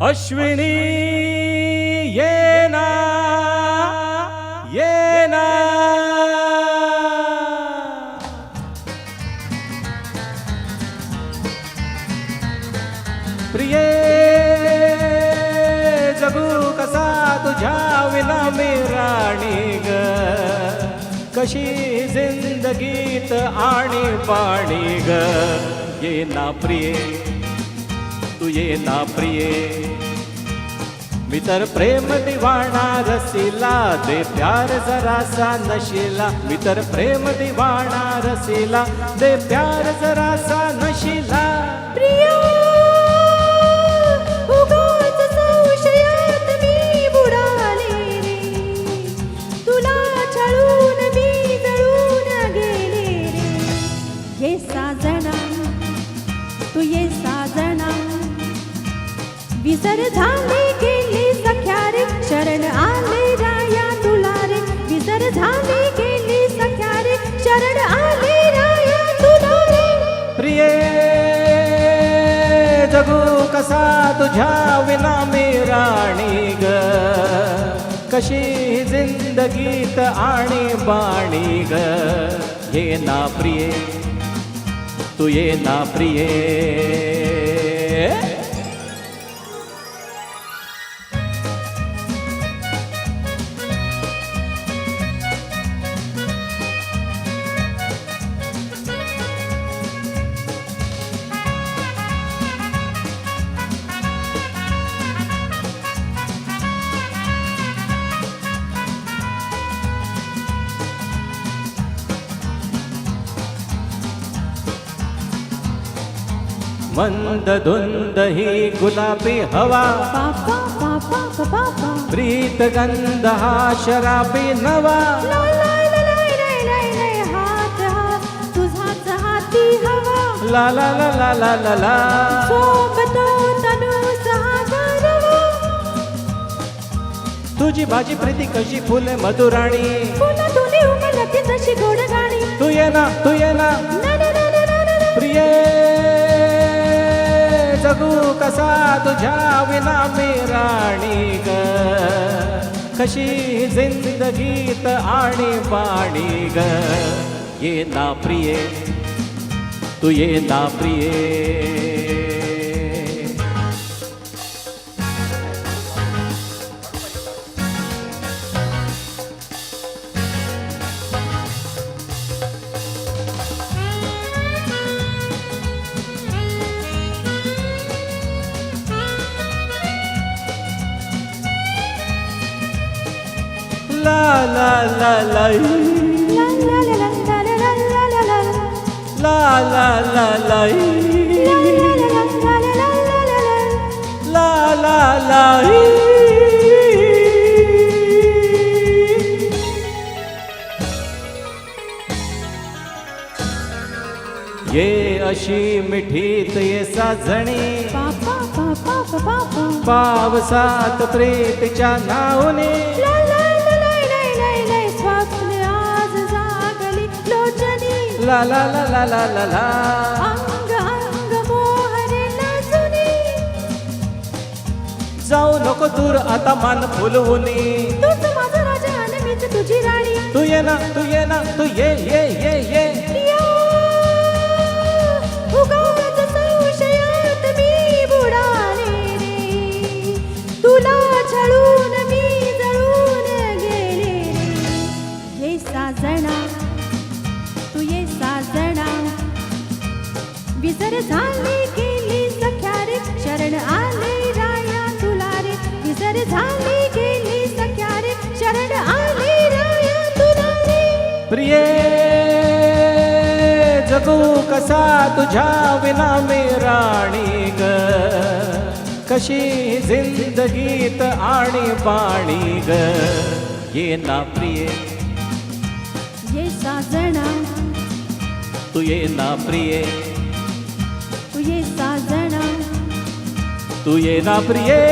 अश्विनी ये ना ये ना प्रिये जगू कसा तुझ्या विना मी राणी ग कशी जिंदगीत आणि पाणी ग ये ना प्रिये तू ये ना प्रिये मी तर प्रेम दिवाणा रसिला दे प्यार जरासा नशिला मी तर प्रेम दिवाणा रसिला दे प्यार जरासा नशिला प्रिया उगाच संशयात मी बुडाले रे तुला छळून मी जळून गेले रे ये साजना तू ये साजना विसर झाले गेले सख्या रे शरण आले राया तुला रे विसर झाले गेले सख्या रे शरण आले राया तुला रे प्रिये जगू कसा तुझ्या विना मी राणी ग कशी जिंदगीत आणि बाणी ग ये ना प्रिये तू ये ना प्रिये मंद धुंद ही गुलाबी हवा पापा पापा पापा प्रीत गंध हा शराबी नवा ला ला ला ला ला ला हात हात तुझाच हाती हवा ला ला ला ला ला ला ला सोबतो तनु सहागरवा तुझी भाजी प्रीती कशी फुले मधुराणी फुला तुनी उमलती जशी गोड गाणी तू ये ना ना ना ना ना ना ना प्रिये जगू कसा तुझ्या विना मी राणी ग कशी जिंदगीत आणि बाणी ग ये ना प्रिये तू ये ना प्रिये ला ला ला ला ला ला ला ला ला ला ला ला ला ला ला ला ला ला ला ये अशी मिठीत ये साजणी पापा पापा पापा पावसात प्रीतीच्या नावने स्वप्न आज जागली लोचनी ला ला ला ला ला ला ला अंग अंग मोहरे लाजुनी जाऊ नको दूर आता मान फुलवूनी तूच माझा राजा आणि मीच तुझी राणी तू ये ना तू ये ना तू ये ये ये ये प्रिया उगाच संशयात मी बुडाले रे तुला छळून मी जळून गेले रे ये साजना तू ये साजना विसर झाले गेली सख्या रे शरण आले राया तुला रे विसर झाले गेली सख्या रे शरण आले राया तुला रे प्रिये जगू कसा तुझ्या विना मी राणी ग कशी जिंदगीत आणि बाणी ग ये ना प्रिये ये साजना तू ये ना प्रिये तू ये साजना तू ये ना प्रिये